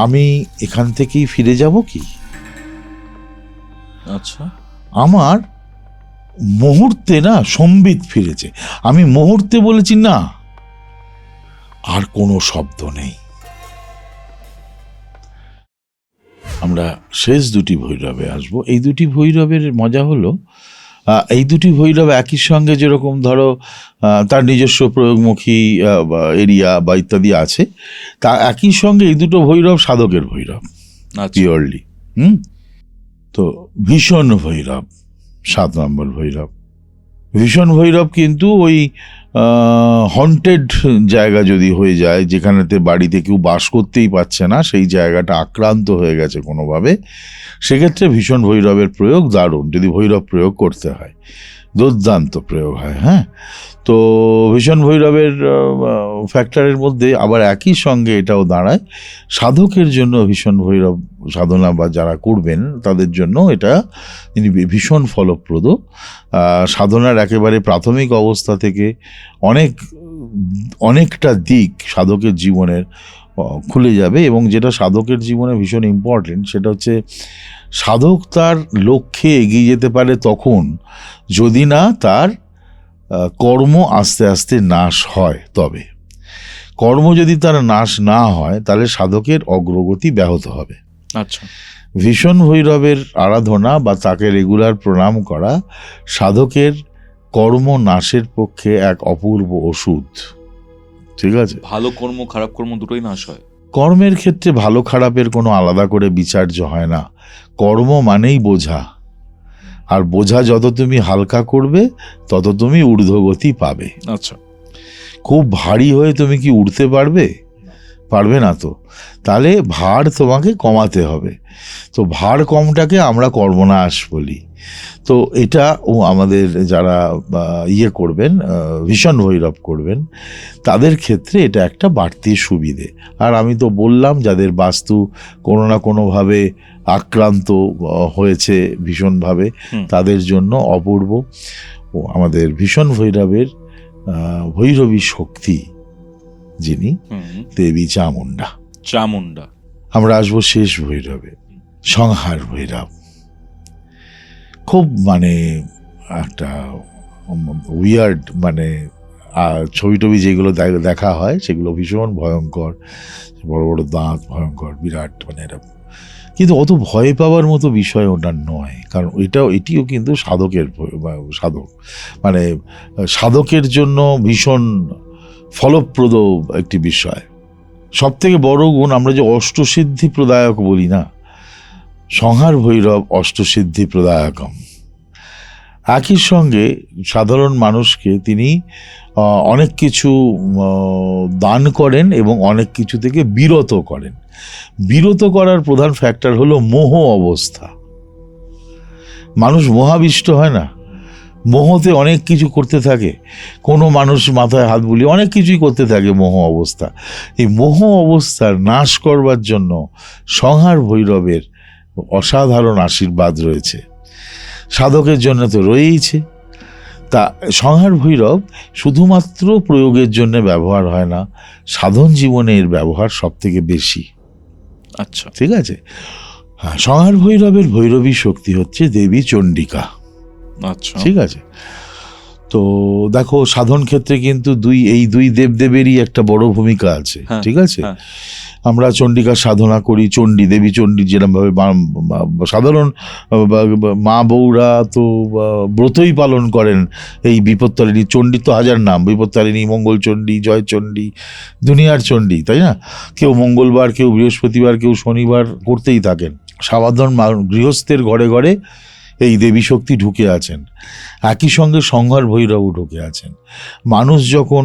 আমি এখান থেকেই ফিরে যাব কি? আচ্ছা, আমার মুহূর্তে না সম্বিত ফিরেছে। আমি মুহূর্তে বলেছি না, আর কোনো শব্দ নেই। আমরা শেষ দুটি ভৈরবে আসব। এই দুটি ভৈরবের মজা হলো, এই দুটি ভৈরব একই সঙ্গে যেরকম ধরো তার নিজস্ব প্রয়োগমুখী এরিয়া বা ইত্যাদি আছে, তা একই সঙ্গে এই দুটো ভৈরব সাধকের ভৈরব পিওরলি। তো ভীষণ ভৈরব 7 নম্বর ভৈরব। ভীষণ ভৈরব কিন্তু ওই হন্টেড জায়গা যদি হয়ে যায়, যেখানেতে বাড়িতে কেউ বাস করতেই পারছে না, সেই জায়গাটা আক্রান্ত হয়ে গেছে কোনোভাবে, সেক্ষেত্রে ভীষণ ভৈরবের প্রয়োগ দারুণ, যদি ভৈরব প্রয়োগ করতে হয়, দুর্দান্ত প্রয়োগ হয়। হ্যাঁ, তো ভীষণ ভৈরবের ফ্যাক্টরের মধ্যে আবার একই সঙ্গে এটাও দাঁড়ায় সাধকের জন্য ভীষণ ভৈরব সাধনা বা যারা করবেন তাদের জন্য এটা ভীষণ ফলপ্রদ। সাধনার একেবারে প্রাথমিক অবস্থা থেকে অনেকটা দিক সাধকের জীবনের খুলে যাবে। এবং যেটা সাধকের জীবনে ভীষণ ইম্পর্টেন্ট, সেটা হচ্ছে সাধক তার লক্ষ্যে এগিয়ে যেতে পারে তখন যদি না তার কর্ম আস্তে আস্তে নাশ হয়। তবে কর্ম যদি তার নাশ না হয় তাহলে সাধকের অগ্রগতি ব্যাহত হবে। আচ্ছা, ভীষণ ভৈরবের আরাধনা বা তাকে রেগুলার প্রণাম করা সাধকের কর্ম নাশের পক্ষে এক অপূর্ব ওষুধ। ঠিক আছে, ভালো কর্ম খারাপ কর্ম দুটোই নাশ হয়। কর্মের ক্ষেত্রে ভালো খারাপের কোনো আলাদা করে বিচার্য হয় না। কর্ম মানেই বোঝা, আর বোঝা যত তুমি হালকা করবে তত তুমি ঊর্ধ্বগতি পাবে। আচ্ছা, খুব ভারী হয়ে তুমি কি উঠতে পারবে না তো, তাহলে ভার তোমাকে কমাতে হবে। তো ভার কমটাকে আমরা কর্মনাশ বলি। তো এটা আমাদের যারা করবেন, ভীষণ ভৈরব করবেন, তাদের ক্ষেত্রে এটা একটা বাড়তি সুবিধে। আর আমি তো বললাম যাদের বাস্তু কোনো না কোনোভাবে আক্রান্ত হয়েছে ভীষণভাবে, তাদের জন্য অপূর্ব আমাদের ভীষণ ভৈরবের ভৈরবী শক্তি যিনি দেবী চামুণ্ডা। আমরা আসবো শেষ ভৈরবে, সংহার ভৈরব। খুব একটা উইয়ার্ড, ছবি টবি যেগুলো দেখা হয় সেগুলো ভীষণ ভয়ঙ্কর, বড় বড় দাঁত, ভয়ঙ্কর বিরাট, এরা কিন্তু অত ভয় পাওয়ার মতো বিষয় ওটা নয়। কারণ এটিও কিন্তু সাধকের জন্য ভীষণ ফলপ্রদ একটি বিষয়। সব থেকে বড় গুণ, আমরা যে অষ্টসিদ্ধি প্রদায়ক বলি না, সংহার ভৈরব অষ্টসিদ্ধি প্রদায়কম। একই সঙ্গে সাধারণ মানুষকে তিনি অনেক কিছু দান করেন এবং অনেক কিছু থেকে বিরত করেন। বিরত করার প্রধান ফ্যাক্টর হলো মোহ অবস্থা। মানুষ মোহাবিষ্ট হয় না, মোহতে অনেক কিছু করতে থাকে। কোনো মানুষ মাথায় হাত বুলিয়ে অনেক কিছুই করতে থাকে মোহ অবস্থা। এই মোহ অবস্থার নাশ করবার জন্য সংহার ভৈরবের অসাধারণ আশীর্বাদ রয়েছে, সাধকের জন্য তো রয়েইছে। তা সংহার ভৈরব শুধুমাত্র প্রয়োগের জন্য ব্যবহার হয় না, সাধন জীবনে এর ব্যবহার সব থেকে বেশি। আচ্ছা, ঠিক আছে। হ্যাঁ, সংহার ভৈরবের ভৈরবী শক্তি হচ্ছে দেবী চণ্ডিকা। আচ্ছা, ঠিক আছে। তো দেখো সাধন ক্ষেত্রে কিন্তু এই দুই দেবদেবেরই একটা বড় ভূমিকা আছে। ঠিক আছে, আমরা চণ্ডিকার সাধনা করি, দেবী চণ্ডী যেরকমভাবে সাধারণ মা বউরা তো ব্রতই পালন করেন। এই বিপত্তারিণী চণ্ডী তো হাজার নাম, বিপত্তারিণী, মঙ্গলচণ্ডী, জয়চণ্ডী, দুনিয়ার চণ্ডী, তাই না? কেউ মঙ্গলবার, কেউ বৃহস্পতিবার, কেউ শনিবার করতেই থাকেন। সাধারণ গৃহস্থের ঘরে ঘরে এই দেবী শক্তি ঢুকে আছেন। একই সঙ্গে সংহার ভৈরবও ঢুকে আছেন। মানুষ যখন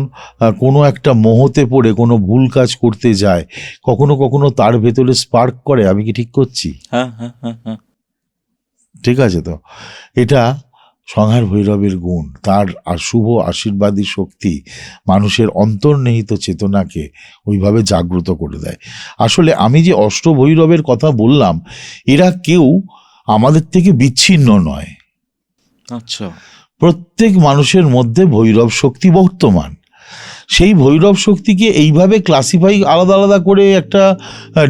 কোনো একটা মোহতে পড়ে কোনো ভুল কাজ করতে যায়, কখনো কখনো তার ভেতরে স্পার্ক করে, আমি কি ঠিক করছি? হ্যাঁ, ঠিক আছে। তো এটা সংহার ভৈরবের গুণ, তার শুভ আশীর্বাদী শক্তি মানুষের অন্তর্নিহিত চেতনাকে ওইভাবে জাগ্রত করে দেয়। আসলে আমি যে অষ্টভৈরবের কথা বললাম, এরা কেউ আমাদের থেকে বিচ্ছিন্ন নয়। আচ্ছা, প্রত্যেক মানুষের মধ্যে ভৈরব শক্তি বর্তমান। সেই ভৈরব শক্তিকে এইভাবে ক্লাসিফাই আলাদা আলাদা করে একটা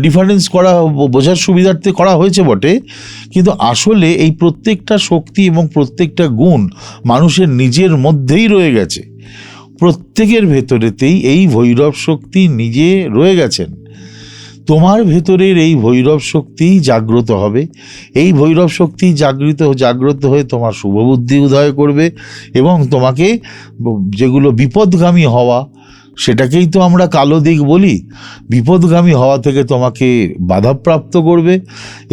ডিফারেন্স করা বোঝার সুবিধার্থে করা হয়েছে বটে, কিন্তু আসলে এই প্রত্যেকটা শক্তি এবং প্রত্যেকটা গুণ মানুষের নিজের মধ্যেই রয়ে গেছে। প্রত্যেকের ভেতরেতেই এই ভৈরব শক্তি নিজে রয়ে গেছেন। তোমার ভেতরের এই ভৈরব শক্তি জাগ্রত হবে, এই ভৈরব শক্তি জাগ্রত হয়ে তোমার শুভবুদ্ধি উদয় করবে এবং তোমাকে যেগুলো বিপদগামী হওয়া, সেটাকেই তো আমরা কালো দিক বলি, বিপদগামী হওয়া থেকে তোমাকে বাধাপ্রাপ্ত করবে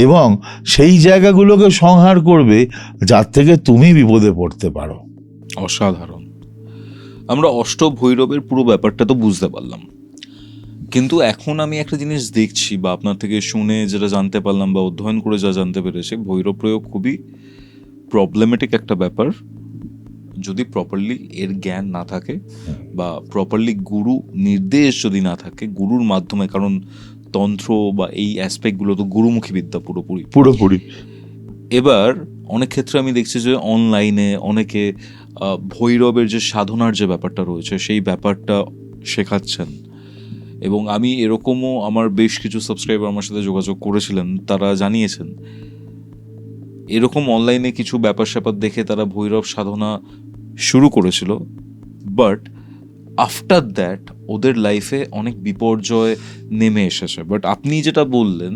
এবং সেই জায়গাগুলোকে সংহার করবে যার থেকে তুমি বিপদে পড়তে পারো। অসাধারণ। আমরা অষ্টভৈরবের পুরো ব্যাপারটা তো বুঝতে পারলাম, কিন্তু এখন আমি একটা জিনিস দেখছি বা আপনার থেকে শুনে যেটা জানতে পারলাম বা অধ্যয়ন করে যা জানতে পেরেছি, ভৈরব প্রয়োগ খুবই প্রবলেমেটিক একটা ব্যাপার যদি প্রপারলি এর জ্ঞান না থাকে বা প্রপারলি গুরু নির্দেশ যদি না থাকে, গুরুর মাধ্যমে, কারণ তন্ত্র বা এই অ্যাসপেক্টগুলো তো গুরুমুখী বিদ্যা পুরোপুরি। এবার অনেক ক্ষেত্রে আমি দেখছি যে অনলাইনে অনেকে ভৈরবের যে সাধনার যে ব্যাপারটা রয়েছে সেই ব্যাপারটা শেখাচ্ছেন, এবং আমি এরকমও আমার বেশ কিছু সাবস্ক্রাইবার আমার সাথে যোগাযোগ করেছিলেন, তারা জানিয়েছেন এরকম অনলাইনে কিছু ব্যাপার স্যাপার দেখে তারা ভৈরব সাধনা শুরু করেছিল, বাট আফটার দ্যাট ওদের লাইফে অনেক বিপর্যয় নেমে এসেছে। বাট আপনি যেটা বললেন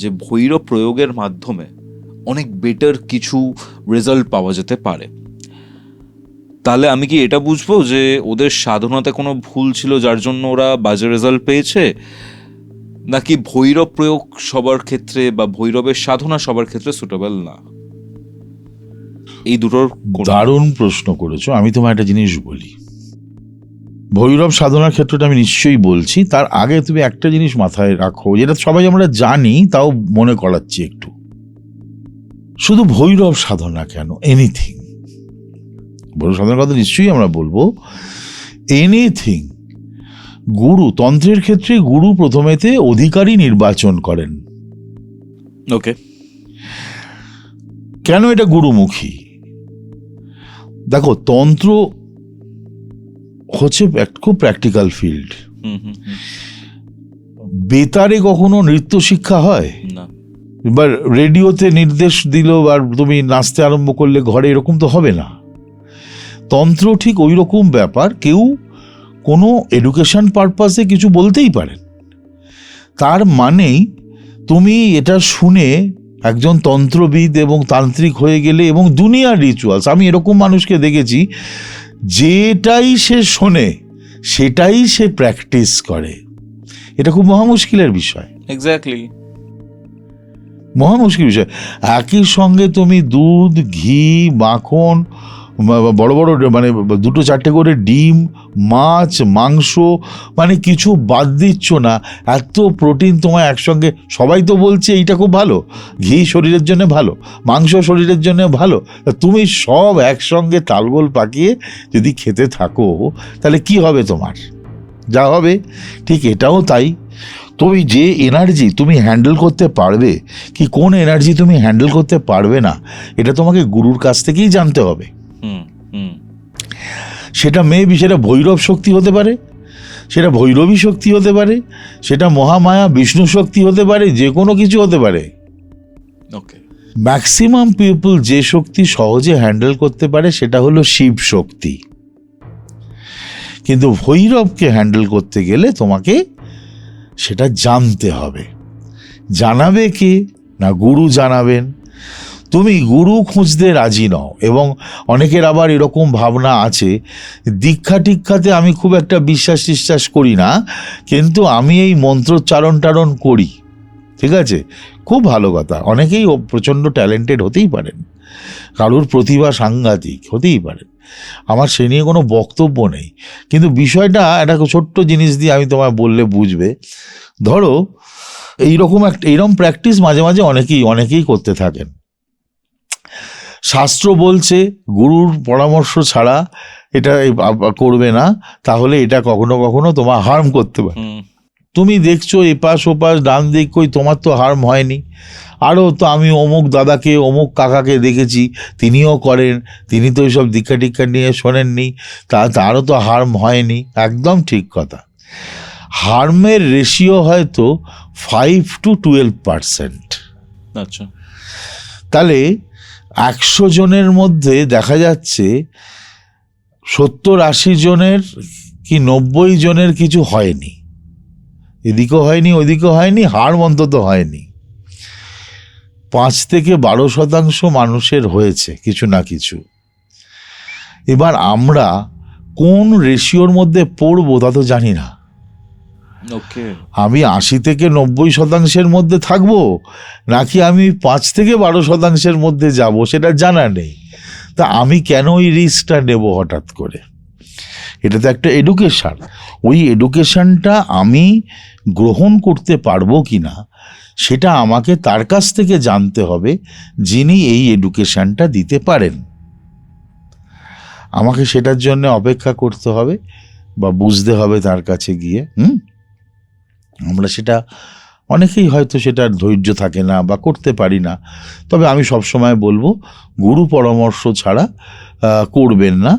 যে ভৈরব প্রয়োগের মাধ্যমে অনেক বেটার কিছু রেজাল্ট পাওয়া যেতে পারে, তাহলে আমি কি এটা বুঝবো যে ওদের সাধনাতে কোনো ভুল ছিল যার জন্য ওরা বাজে রেজাল্ট পেয়েছে, নাকি ভৈরব প্রয়োগ সবার ক্ষেত্রে বা ভৈরবের সাধনা সবার ক্ষেত্রে সুটেবল না? এই দুটোর দারুণ প্রশ্ন করেছো। আমি তোমার একটা জিনিস বলি, ভৈরব সাধনার ক্ষেত্রটা আমি নিশ্চয়ই বলছি, তার আগে তুমি একটা জিনিস মাথায় রাখো, যেটা সবাই আমরা জানি তাও মনে করাচ্ছি একটু। শুধু ভৈরব সাধনা কেন, এনিথিং, ভৈরব সাধনার কথা নিশ্চয়ই আমরা বলবো, এনিথিং। গুরু, তন্ত্রের ক্ষেত্রে গুরু প্রথমেতে অধিকারী নির্বাচন করেন। ওকে, কেন এটা গুরুমুখী? দেখো, তন্ত্র হচ্ছে খুব প্র্যাকটিক্যাল ফিল্ড। বেতারে কখনো নৃত্য শিক্ষা হয় না, এবার রেডিওতে নির্দেশ দিল আর তুমি নাচতে আরম্ভ করলে ঘরে, এরকম তো হবে না। তন্ত্র ঠিক ওই রকম ব্যাপার, কেউ কোনো এডুকেশন পারপাসে কিছু বলতেই পারেন, তার মানেই তুমি এটা শুনে একজন তন্ত্রবিদ এবং তান্ত্রিক হয়ে গেলে, এবং দুনিয়ার রিচুয়ালস, আমি এরকম মানুষকে দেখেছি যেটাই সে শোনে সেটাই সে প্র্যাকটিস করে। এটা খুব মহা মুশকিলের বিষয়, এক্স্যাক্টলি মহা মুশকিল বিষয়। একই সঙ্গে তুমি দুধ, ঘি, মাখন, বড় বড় মানে 2-4টে করে ডিম, মাছ, মাংস, মানে কিছু বাদ দিচ্ছ না, এত প্রোটিন তোমার একসঙ্গে। সবাই তো বলছে এইটা খুব ভালো, ঘি শরীরের জন্য ভালো, মাংস শরীরের জন্য ভালো, তুমি সব একসঙ্গে তালগোল পাকিয়ে যদি খেতে থাকো তাহলে কি হবে তোমার? যা হবে ঠিক এটাও তাই। তুমি যে এনার্জি তুমি হ্যান্ডেল করতে পারবে কি কোন এনার্জি তুমি হ্যান্ডেল করতে পারবে না, এটা তোমাকে গুরুর কাছ থেকেই জানতে হবে। সেটা মেবি সেটা ভৈরব শক্তি হতে পারে, সেটা ভৈরবী শক্তি হতে পারে, সেটা মহামায়া বিষ্ণু শক্তি হতে পারে, যে কোনো কিছু হতে পারে। ওকে, ম্যাক্সিমাম পিপল যে শক্তি সহজে হ্যান্ডেল করতে পারে সেটা হলো শিব শক্তি, কিন্তু ভৈরবকে হ্যান্ডেল করতে গেলে তোমাকে সেটা জানতে হবে। জানাবে কে না গুরু জানাবেন। তুমি গুরু খুঁজতে রাজি নও, এবং অনেকের আবার এরকম ভাবনা আছে, দীক্ষা টিক্ষাতে আমি খুব একটা বিশ্বাস করি না, কিন্তু আমি এই মন্ত্রোচ্চারণ করি, ঠিক আছে, খুব ভালো কথা। অনেকেই প্রচণ্ড ট্যালেন্টেড হতেই পারেন, কারোর প্রতিভা সাংঘাতিক হতেই পারে, আমার সে নিয়ে কোনো বক্তব্য নেই, কিন্তু বিষয়টা একটা ছোট্ট জিনিস দিয়ে আমি তোমায় বললে বুঝবে। ধরো এইরকম প্র্যাকটিস মাঝে মাঝে অনেকেই করতে থাকেন। শাস্ত্র বলছে গুরুর পরামর্শ ছাড়া এটা করবে না, তাহলে এটা কখনো কখনো তোমার হার্ম করতে পারে। তুমি দেখছো এপাশ ওপাশ ডান দিক, কই তোমার তো হার্ম হয়নি। আরও তো আমি অমুক দাদাকে অমুক কাকাকে দেখেছি, তিনিও করেন, তিনি তো এইসব দীক্ষা টিক্ষা নিয়ে শোনেননি, তারও তো হার্ম হয়নি। একদম ঠিক কথা। হার্মের রেশিও হয়তো 5 to 12%। আচ্ছা, তাহলে 100 জনের মধ্যে দেখা যাচ্ছে 70-80 জনের কি 90 জনের কিছু হয়নি, এদিকেও হয়নি ওইদিকেও হয়নি, হার্ম অন্তত হয়নি। 5 থেকে 12% মানুষের হয়েছে কিছু না কিছু। এবার আমরা কোন রেশিওর মধ্যে পড়বো তা তো জানি না। ওকে, আমি 80 থেকে 90% মধ্যে থাকবো, নাকি আমি 5 থেকে 12% মধ্যে যাব, সেটা জানা নেই। তা আমি কেন ওই রিস্কটা নেব হঠাৎ করে? এটা তো একটা এডুকেশন। ওই এডুকেশনটা আমি গ্রহণ করতে পারবো কি না সেটা আমাকে তার কাছ থেকে জানতে হবে, যিনি এই এডুকেশনটা দিতে পারেন। আমাকে সেটার জন্য অপেক্ষা করতে হবে বা বুঝতে হবে তার কাছে গিয়ে। আমরা সেটা, অনেকেই হয়তো সেটার ধৈর্য থাকে না বা করতে পারি না। তবে আমি সবসময় বলবো, গুরু পরামর্শ ছাড়া করবেন না।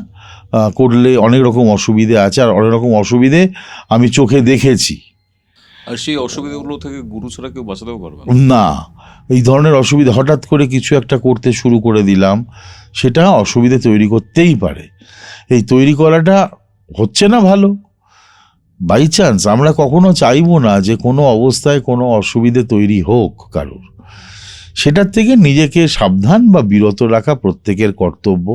করলে অনেক রকম অসুবিধে আছে, আর অনেক রকম অসুবিধে আমি চোখে দেখেছি। আর সেই অসুবিধাগুলো থেকে গুরু ছাড়া কেউ বাঁচাতেও পারবে না। এই ধরনের অসুবিধা, হঠাৎ করে কিছু একটা করতে শুরু করে দিলাম, সেটা অসুবিধে তৈরি করতেই পারে। এই তৈরি করাটা হচ্ছে না ভালো। বাই চান্স আমরা কখনো চাইবো না যে কোনো অবস্থায় কোনো অসুবিধে তৈরি হোক কারোর। সেটার থেকে নিজেকে সাবধান বা বিরত রাখা প্রত্যেকের কর্তব্য।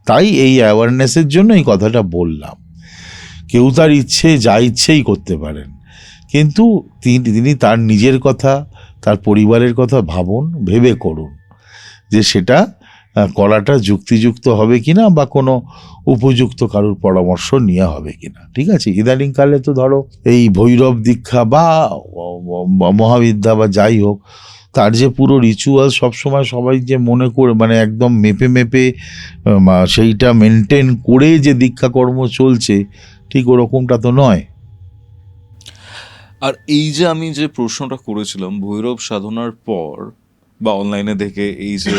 তাই এই অ্যাওয়ারনেসের জন্য এই কথাটা বললাম। কেউ তার ইচ্ছে যা ইচ্ছেই করতে পারেন, কিন্তু তিনি তার নিজের কথা, তার পরিবারের কথা ভাবুন, ভেবে করুন যে সেটা করাটা যুক্তিযুক্ত হবে কিনা বা কোনো উপযুক্ত কারোর পরামর্শ নেওয়া হবে কিনা। ঠিক আছে? ইদানিংকালে তো ধরো এই ভৈরব দীক্ষা বা মহাবিদ্যা বা যাই হোক, তার যে পুরো রিচুয়াল সবসময় সবাই যে মনে করে, মানে একদম মেপে মেপে সেইটা মেনটেন করে যে দীক্ষা কর্ম চলছে, ঠিক ওরকমটা তো নয়। আর এই যে আমি যে প্রশ্নটা করেছিলাম, ভৈরব সাধনার পর বা অনলাইনে দেখে এই যে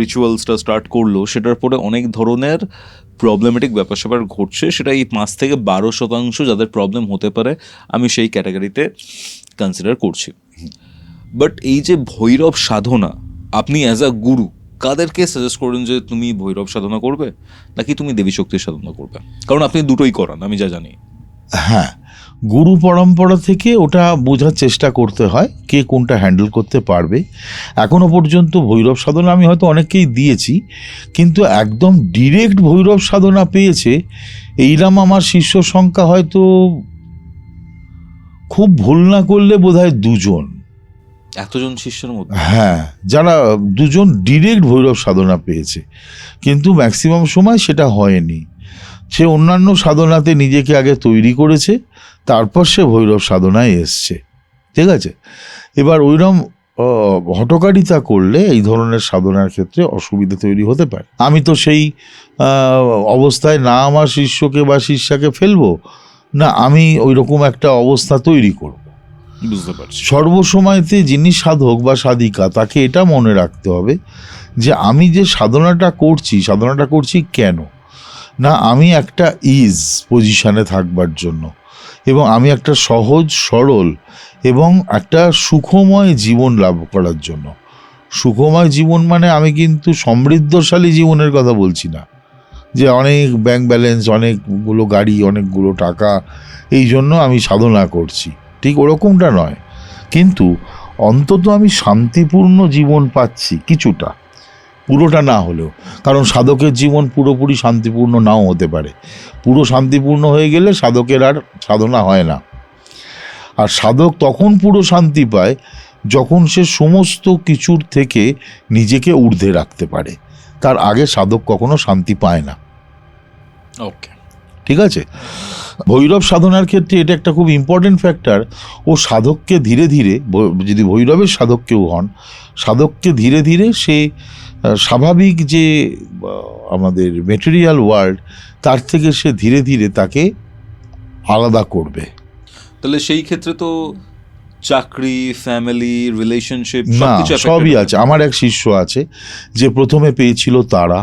রিচুয়ালসটা স্টার্ট করলো, সেটার পরে অনেক ধরনের প্রবলেমেটিক ব্যাপার স্যাপার ঘটছে। সেটা এই 5 থেকে 12% যাদের প্রবলেম হতে পারে, আমি সেই ক্যাটাগরিতে কনসিডার করছি। বাট এই যে ভৈরব সাধনা, আপনি অ্যাজ আ গুরু কাদেরকে সাজেস্ট করেন যে তুমি ভৈরব সাধনা করবে নাকি তুমি দেবী শক্তির সাধনা করবে? কারণ আপনি দুটোই করান, আমি যা জানি। হ্যাঁ, গুরু পরম্পরা থেকে ওটা বোঝার চেষ্টা করতে হয় কে কোনটা হ্যান্ডেল করতে পারবে। এখনো পর্যন্ত ভৈরব সাধনা আমি হয়তো অনেককেই দিয়েছি, কিন্তু একদম ডিরেক্ট ভৈরব সাধনা পেয়েছে এইরকম আমার শিষ্য সংখ্যা হয়তো, খুব ভুল না করলে বোধহয় 2 জন। এতজন শিষ্যের মধ্যে? হ্যাঁ, যারা 2 জন ডিরেক্ট ভৈরব সাধনা পেয়েছে, কিন্তু ম্যাক্সিমাম সময় সেটা হয়নি। সে অন্যান্য সাধনাতে নিজেকে আগে তৈরি করেছে, তারপর সে ভৈরব সাধনায় এসছে। ঠিক আছে? এবার ওইরকম হঠকারিতা করলে এই ধরনের সাধনার ক্ষেত্রে অসুবিধা তৈরি হতে পারে। আমি তো সেই অবস্থায় না আমার শিষ্যকে বা শিষ্যাকে ফেলবো, না আমি ওই রকম একটা অবস্থা তৈরি করব। বুঝতে পারছি। সর্বসময়তে যিনি সাধক বা সাধিকা, তাকে এটা মনে রাখতে হবে যে আমি যে সাধনাটা করছি কেন? না, আমি একটা ইজ পজিশনে থাকবার জন্য, এবং আমি একটা সহজ সরল এবং একটা সুখময় জীবন লাভ করার জন্য। সুখময় জীবন মানে আমি কিন্তু সমৃদ্ধশালী জীবনের কথা বলছি না, যে অনেক ব্যাংক ব্যালেন্স, অনেকগুলো গাড়ি, অনেকগুলো টাকা, এই জন্য আমি সাধনা করছি, ঠিক ওরকমটা নয়। কিন্তু অন্তত আমি শান্তিপূর্ণ জীবন পাচ্ছি কিছুটা, পুরোটা না হলেও। কারণ সাধকের জীবন পুরোপুরি শান্তিপূর্ণ নাও হতে পারে। পুরো শান্তিপূর্ণ হয়ে গেলে সাধকের আর সাধনা হয় না। আর সাধক তখন পুরো শান্তি পায় যখন সে সমস্ত কিছুর থেকে নিজেকে ঊর্ধ্বে রাখতে পারে। তার আগে সাধক কখনো শান্তি পায় না। ওকে, ঠিক আছে? ভৈরব সাধনার ক্ষেত্রে এটা একটা খুব ইম্পর্টেন্ট ফ্যাক্টর। ও সাধককে ধীরে ধীরে, যদি ভৈরবের সাধক কেউ হন, সাধককে ধীরে ধীরে সে স্বাভাবিক যে আমাদের মেটেরিয়াল ওয়ার্ল্ড, তার থেকে সে ধীরে ধীরে তাকে আলাদা করবে। তাহলে সেই ক্ষেত্রে তো চাকরি, ফ্যামিলি, রিলেশনশিপ না, সবই আছে। আমার এক শিষ্য আছে যে প্রথমে পেয়েছিল তারা,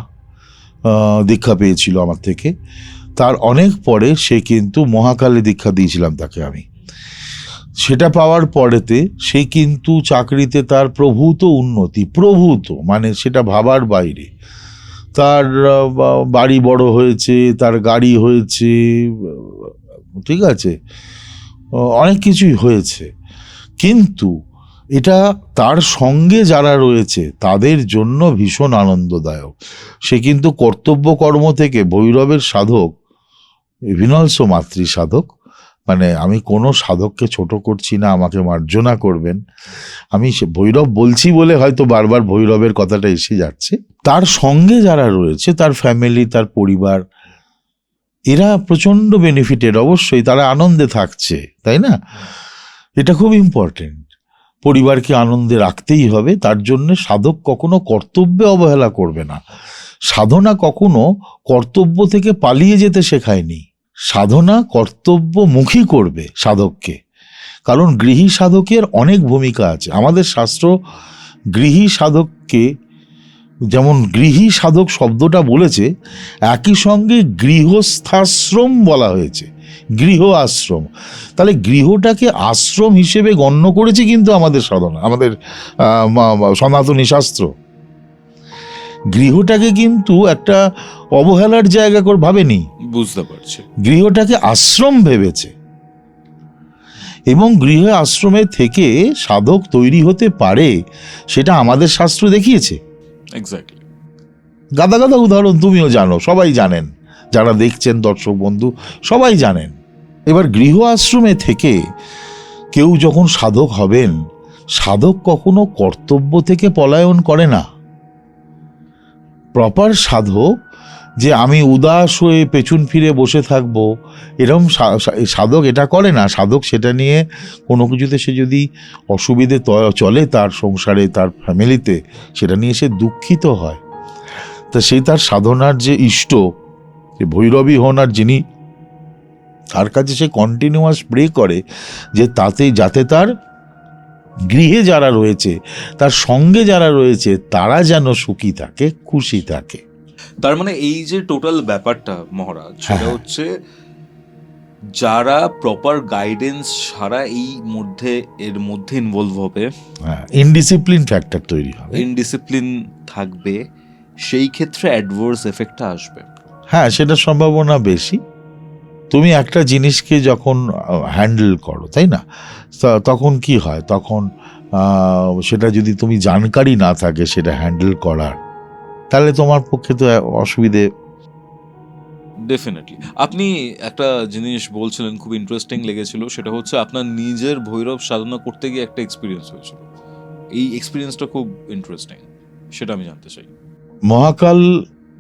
দীক্ষা পেয়েছিল আমার থেকে। তার অনেক পরে সে কিন্তু মহাকালে দীক্ষা দিয়েছিলাম তাকে আমি। সেটা পাওয়ার পরেতে সে কিন্তু চাকরিতে তার প্রভূত উন্নতি, প্রভূত মানে সেটা ভাবার বাইরে। তার বাড়ি বড় হয়েছে, তার গাড়ি হয়েছে, ঠিক আছে, অনেক কিছুই হয়েছে। কিন্তু এটা তার সঙ্গে যারা রয়েছে তাদের জন্য ভীষণ আনন্দদায়ক। সে কিন্তু কর্তব্য কর্ম থেকে ভৈরবের সাধক, ইভিন অলসো মাতৃ সাধক, মানে আমি কোনো সাধককে ছোট করছি না, আমাকে মার্জনা করবেন, আমি ভৈরব বলছি বলে হয়তো বারবার ভৈরবের কথাটা এসে যাচ্ছে। তার সঙ্গে যারা রয়েছে, তার ফ্যামিলি, তার পরিবার, এরা প্রচণ্ড বেনিফিটেড, অবশ্যই তারা আনন্দে থাকছে, তাই না? এটা খুব ইম্পর্টেন্ট। পরিবারকে আনন্দে রাখতেই হবে, তার জন্য সাধক কখনো কর্তব্যে অবহেলা করবে না। সাধনা কখনো কর্তব্য থেকে পালিয়ে যেতে শেখায়নি, সাধনা কর্তব্যমুখী করবে সাধককে। কারণ গৃহী সাধকের অনেক ভূমিকা আছে। আমাদের শাস্ত্র গৃহী সাধককে, যেমন গৃহী সাধক শব্দটা বলেছে, একই সঙ্গে গৃহস্থাশ্রম বলা হয়েছে, গৃহ আশ্রম। তাহলে গৃহটাকে আশ্রম হিসেবে গণ্য করেছে কিন্তু আমাদের সাধনা, আমাদের সনাতনী শাস্ত্র। গৃহটাকে কিন্তু একটা অবহেলার জায়গা করে ভাবেনি, বুঝতে পারছি, গৃহটাকে আশ্রম ভেবেছে। এবং গৃহ আশ্রমে থেকে সাধক তৈরি হতে পারে, সেটা আমাদের শাস্ত্র দেখিয়েছে। এক্স্যাক্টলি। গাদা গাদা উদাহরণ তুমিও জানো, সবাই জানেন, যারা দেখছেন দর্শক বন্ধু সবাই জানেন। এবার গৃহ আশ্রমে থেকে কেউ যখন সাধক হবেন, সাধক কখনো কর্তব্য থেকে পলায়ন করে না। প্রপার সাধক যে আমি উদাস হয়ে পেছন ফিরে বসে থাকবো, এরকম সাধক এটা করে না। সাধক সেটা নিয়ে কোনো কিছুতে সে যদি অসুবিধে চলে তার সংসারে, তার ফ্যামিলিতে, সেটা নিয়ে সে দুঃখিত হয়। তা সেই তার সাধনার যে ইষ্ট, যে ভৈরবী হন আর যিনি, তার কাছে সে কন্টিনিউয়াস প্রে করে যে যাতে তার গৃহে যারা রয়েছে, তার সঙ্গে যারা রয়েছে, তারা যেন সুখী থাকে, খুশি থাকে। তার মানে এই যে টোটাল ব্যাপারটা মহারাজ, সেটা হচ্ছে যারা প্রপার গাইডেন্স ছাড়া এর মধ্যে ইনভলভ হবে, ইনডিসিপ্লিন ফ্যাক্টর তৈরি হবে, ইনডিসিপ্লিন থাকবে, সেই ক্ষেত্রে অ্যাডভার্স এফেক্টটা আসবে। হ্যাঁ, সেটার সম্ভাবনা বেশি। তুমি একটা জিনিসকে যখন হ্যান্ডেল করো, তাই না, তখন কি হয়, তখন সেটা যদি তুমি জানকারি না থাকে সেটা হ্যান্ডেল করার, তাহলে তোমার পক্ষে তো অসুবিধে। ডেফিনেটলি। আপনি একটা জিনিস বলছিলেন, খুব ইন্টারেস্টিং লেগেছিল, সেটা হচ্ছে আপনার নিজের ভৈরব সাধনা করতে গিয়ে একটা এক্সপিরিয়েন্স হয়েছিল। এই এক্সপিরিয়েন্সটা খুব ইন্টারেস্টিং, সেটা আমি জানতে চাই। মহাকাল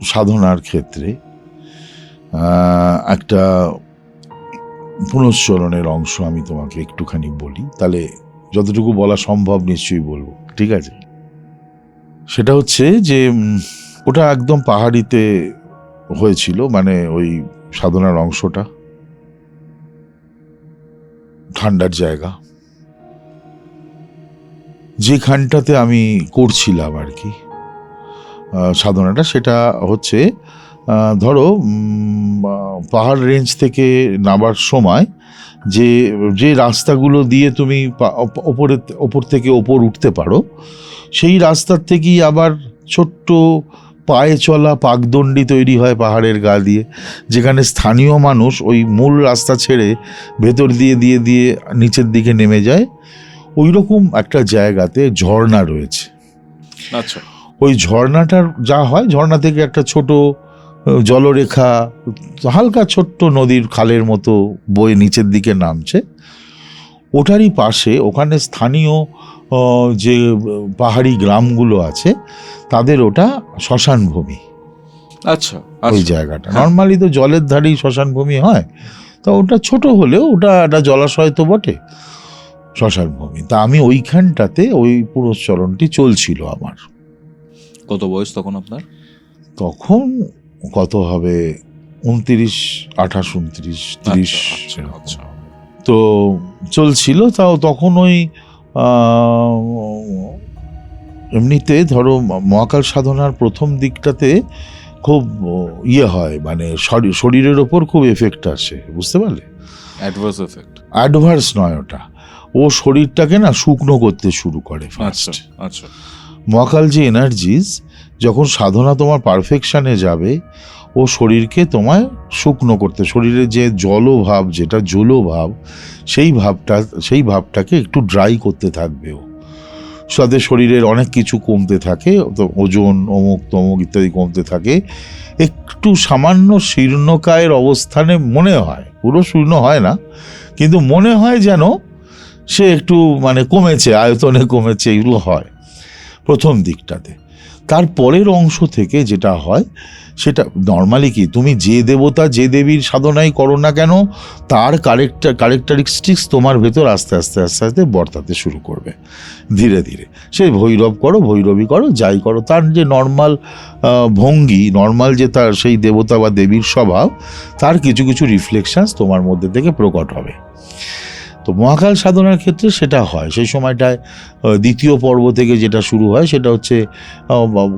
সাধনার ক্ষেত্রে একটা পুনশ্চরণের অংশ আমি তোমাকে একটুখানি বলি, তাহলে যতটুকু বলা সম্ভব নিশ্চয়ই বলবো, ঠিক আছে? সেটা হচ্ছে যে ওটা একদম পাহাড়িতে হয়েছিল, মানে ওই সাধনার অংশটা ঠান্ডার জায়গা, যেখানটাতে আমি করছিলাম আর কি সাধনাটা, সেটা হচ্ছে ধরো পাহাড় রেঞ্জ থেকে নামার সময় যে রাস্তাগুলো দিয়ে তুমি ওপর থেকে ওপর উঠতে পারো, সেই রাস্তার থেকেই আবার ছোট্ট পায়ে চলা পাকদণ্ডি তৈরি হয় পাহাড়ের গা দিয়ে, যেখানে স্থানীয় মানুষ ওই মূল রাস্তা ছেড়ে ভেতর দিয়ে দিয়ে দিয়ে নিচের দিকে নেমে যায়। ওই রকম একটা জায়গাতে ঝর্ণা রয়েছে। আচ্ছা। ওই ঝর্ণাটার যা হয়, ঝর্ণা থেকে একটা ছোট জলরেখা, হালকা ছোট্ট নদীর খালের মতো বয়ে নিচের দিকে নামছে। ওটারই পাশে ওখানে স্থানীয় যে পাহাড়ি গ্রামগুলো আছে, তাদের ওটা শ্মশান ভূমি। আচ্ছা। ওই জায়গাটা নর্মালি তো জলের ধারেই শ্মশান ভূমি হয়, তো ওটা ছোট হলেও ওটা একটা জলাশয় তো বটে, শ্মশান ভূমি। তা আমি ওইখানটাতে ওই পুরস্চরণটি চলছিল আমার। কত বয়স তখন আপনার? তখন কত হবে, 29, 28, 29, 30। তো চলছিল, তাও তখন ওই এমনিতে ধরো মহাকাল সাধনার প্রথম দিকটাতে খুব হয়, মানে শরীরের ওপর খুব এফেক্ট আসে, বুঝতে পারলে? Adverse effect? অ্যাডভার্স নয় ওটা, ও শরীরটাকে না শুকনো করতে শুরু করে আচ্ছা ফার্স্ট। আচ্ছা। মহাকাল যে এনার্জিস, যখন সাধনা তোমার পারফেকশনে যাবে, ও শরীরকে তোমায় শুকনো করতে, শরীরের যে জলভাব, যেটা জলভাব, সেই ভাবটাকে একটু ড্রাই করতে থাকবে ও। সাথে শরীরের অনেক কিছু কমতে থাকে, তো ওজন অমুক তমুক ইত্যাদি কমতে থাকে, একটু সামান্য শীর্ণকায়ের অবস্থানে মনে হয়, পুরো শূন্য হয় না, কিন্তু মনে হয় যেন সে একটু মানে কমেছে, আয়তনে কমেছে, এগুলো হয় প্রথম দিকটাতে। তারপরের অংশ থেকে যেটা হয় সেটা নর্মালি কি, তুমি যে দেবতা যে দেবীর সাধনাই করো না কেন, তার ক্যারেক্টারিস্টিক্স তোমার ভেতর আস্তে আস্তে আস্তে আস্তে বর্তাতে শুরু করবে ধীরে ধীরে। সে ভৈরব করো, ভৈরবী করো, যাই করো, তার যে নর্মাল ভঙ্গি, নর্মাল যে তার সেই দেবতা বা দেবীর স্বভাব, তার কিছু কিছু রিফ্লেকশনস তোমার মধ্যে থেকে প্রকট হবে। তো মহাকাল সাধনার ক্ষেত্রে সেটা হয় সেই সময়টায়। দ্বিতীয় পর্ব থেকে যেটা শুরু হয় সেটা হচ্ছে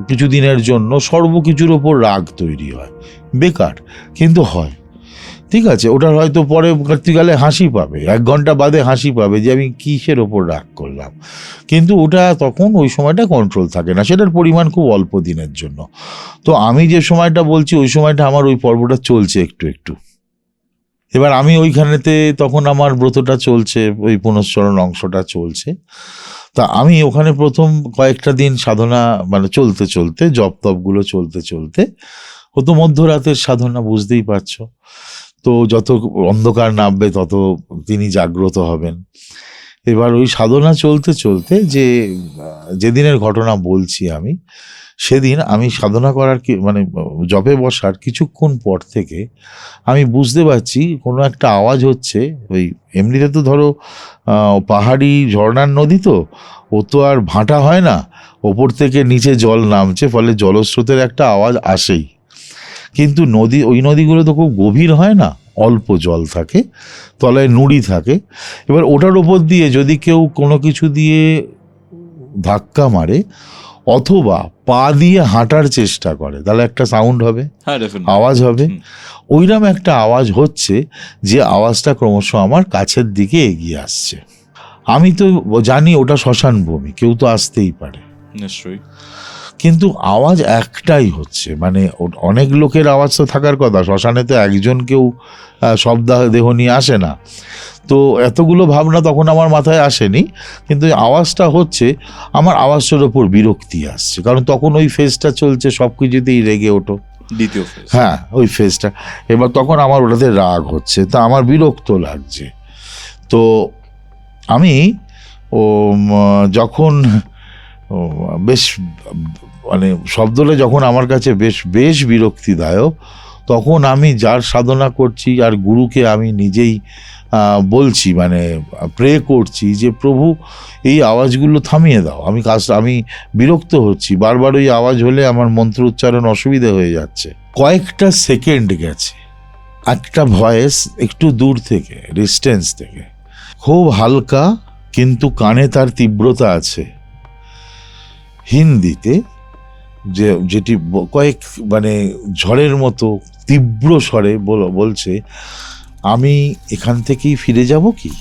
কিছুদিনের জন্য সর্বকিছুর ওপর রাগ তৈরি হয়, বেকার কিন্তু হয়, ঠিক আছে। ওটার হয়তো পরে কার্তিকালে হাসি পাবে, 1 ঘন্টা বাদে হাসি পাবে যে আমি কিসের ওপর রাগ করলাম, কিন্তু ওটা তখন ওই সময়টা কন্ট্রোল থাকে না, সেটার পরিমাণ খুব অল্প দিনের জন্য। তো আমি যে সময়টা বলছি ওই সময়টা আমার ওই পর্বটা চলছে একটু একটু। এবার আমি ওইখানেতে তখন আমার ব্রতটা চলছে, ওই পুনশ্চরণ অংশটা চলছে। তা আমি ওখানে প্রথম কয়েকটা দিন সাধনা মানে চলতে চলতে, জপ তপগুলো চলতে চলতে, ও তো মধ্যরাতের সাধনা, বুঝতেই পারছো। তো যত অন্ধকার নামবে তত তিনি জাগ্রত হবেন। এবার ওই সাধনা চলতে চলতে যেদিনের ঘটনা বলছি আমি, সেদিন আমি সাধনা করার মানে জপে বসার কিছুক্ষণ পর থেকে আমি বুঝতে পারছি কোনো একটা আওয়াজ হচ্ছে। ওই এমনিতে তো ধরো পাহাড়ি ঝর্ণার নদী, তো ও তো আর ভাঁটা হয় না, ওপর থেকে নিচে জল নামছে, ফলে জলস্রোতের একটা আওয়াজ আসেই। কিন্তু ওই নদীগুলো তো খুব গভীর হয় না, অল্প জল থাকে, তলায় নুড়ি থাকে। এবার ওটার ওপর দিয়ে যদি কেউ কোনো কিছু দিয়ে ধাক্কা মারে অথবা পা দিয়ে হাঁটার চেষ্টা করে, তাহলে একটা সাউন্ড হবে, আওয়াজ হবে। ওইরকম একটা আওয়াজ হচ্ছে, যে আওয়াজটা ক্রমশ আমার কাছের দিকে এগিয়ে আসছে। আমি তো জানি ওটা শ্মশান ভূমি, কেউ তো আসতেই পারে নিশ্চয়ই, কিন্তু আওয়াজ একটাই হচ্ছে, মানে অনেক লোকের আওয়াজ তো থাকার কথা, শ্মশানে তো একজন কেউ শবদেহ নিয়ে আসে না। তো এতগুলো ভাবনা তখন আমার মাথায় আসেনি, কিন্তু আওয়াজটা হচ্ছে, আমার আওয়াজটার ওপর বিরক্তি আসছে, কারণ তখন ওই ফেজটা চলছে, সব কিছুতেই রেগে ওঠো, দ্বিতীয় ফেজ, হ্যাঁ ওই ফেজটা। এবার তখন আমার ওটাতে রাগ হচ্ছে, তা আমার বিরক্ত লাগছে। তো আমি যখন বেশ মানে শব্দটা যখন আমার কাছে বেশ বিরক্তিদায়ক, তখন আমি যার সাধনা করছি আর গুরুকে আমি নিজেই বলছি, মানে প্রে করছি যে প্রভু এই আওয়াজগুলো থামিয়ে দাও, আমি বিরক্ত হচ্ছি, বারবার ওই আওয়াজ হলে আমার মন্ত্র উচ্চারণ অসুবিধা হয়ে যাচ্ছে। কয়েকটা সেকেন্ড গেছে, একটা ভয়েস একটু দূর থেকে, ডিস্টেন্স থেকে, খুব হালকা কিন্তু কানে তার তীব্রতা আছে, হিন্দিতে, যেটি কয়েক মানে ঝড়ের মতো তীব্র স্বরে বলছে, আমি এখান থেকেই ফিরে যাব কি?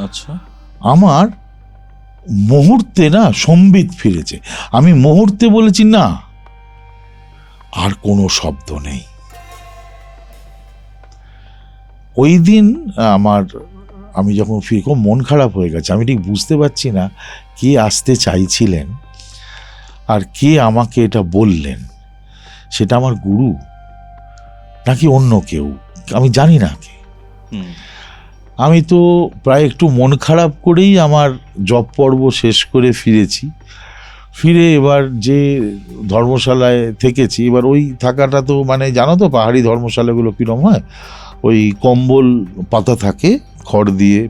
আচ্ছা, আমার মুহূর্তে না সম্বিত ফিরেছে। আমি মুহূর্তে বলেছি না, আর কোনো শব্দ নেই। ওই দিন আমি যখন খুব মন খারাপ হয়ে গেছে, আমি ঠিক বুঝতে পারছি না কে আসতে চাইছিলেন আর কে আমাকে এটা বললেন, সেটা আমার গুরু নাকি অন্য কেউ, আমি জানি না কে। আমি তো প্রায় একটু মন খারাপ করেই আমার জপ পর্ব শেষ করে ফিরে এবার যে ধর্মশালায় থেকেছি, এবার ওই থাকাটা তো মানে জানো তো পাহাড়ি ধর্মশালাগুলো কিরম হয়, ওই কম্বল পাতা থাকে খড় দিয়ে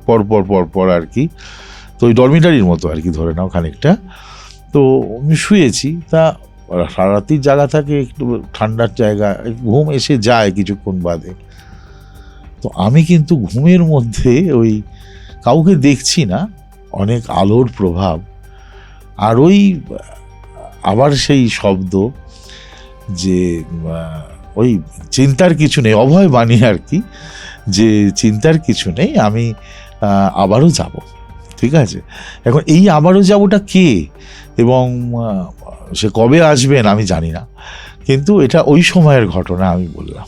পর আর কি, তো ওই ডরমিটারির মতো আর কি ধরে নাও খানিকটা। তো আমি শুয়েছি, তা সারারাতির জায়গা থাকে, একটু ঠান্ডার জায়গা, ঘুম এসে যায় কিছুক্ষণ বাদে। তো আমি কিন্তু ঘুমের মধ্যে ওই কাউকে দেখছি না, অনেক আলোর প্রভাব, আর ওই আবার সেই শব্দ যে ওই চিন্তার কিছু নেই, অভয় বাণী আর কি, যে চিন্তার কিছু নেই, আমি আবারও যাব। ঠিক আছে, এখন এই আবারও যাবোটা কে এবং সে কবে আসবেন আমি জানি না, কিন্তু এটা ওই সময়ের ঘটনা আমি বললাম।